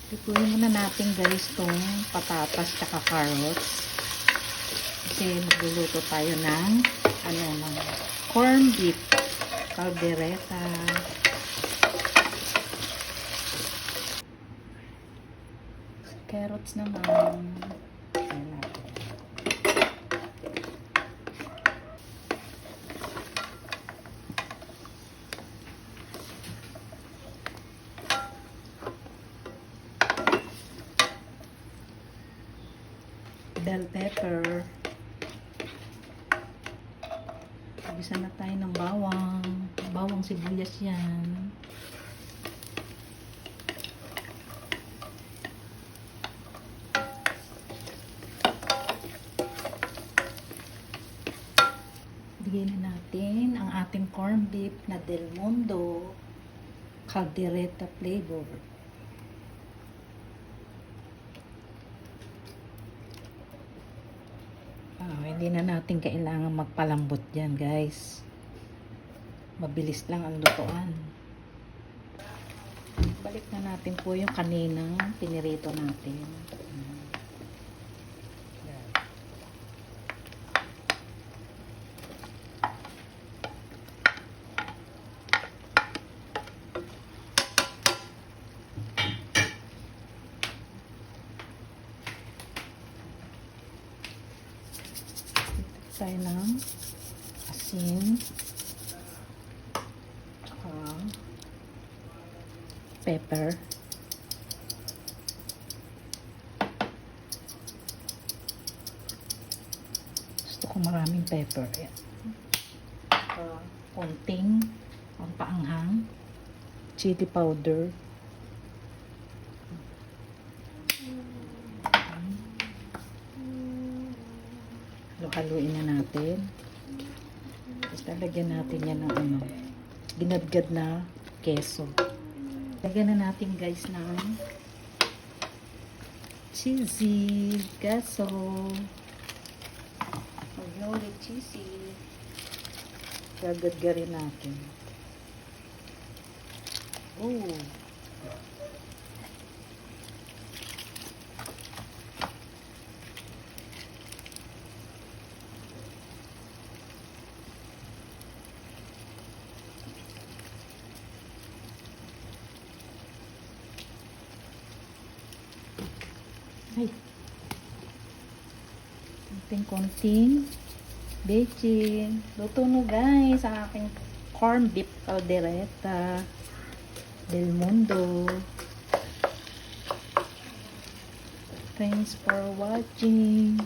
Lutuin muna natin guys tong patatas tsaka carrots. Kasi magluluto tayo ng corned beef caldereta. Carrots naman. Bell pepper. Gisa na tayo ng bawang. Bawang sibuyas yan. Bigyan na natin ang ating corned beef na Del Mundo caldereta flavor. Hindi na natin kailangan magpalambot yan guys. Mabilis lang ang lutuan. Balik na natin po yung kaninang pinirito natin. Tayo ng asin tsaka pepper gusto ko maraming pepper konting ang paanghang chili powder haluin na natin. Tapos lalagyan natin yan ng ginadgad na keso. Lagyan na natin guys ng cheesy keso. Magnolia cheesy. Gagadgarin natin. Oh. Ay. Konting baking. Luto na guys ang aking corned beef caldereta Del Mundo. Thanks for watching.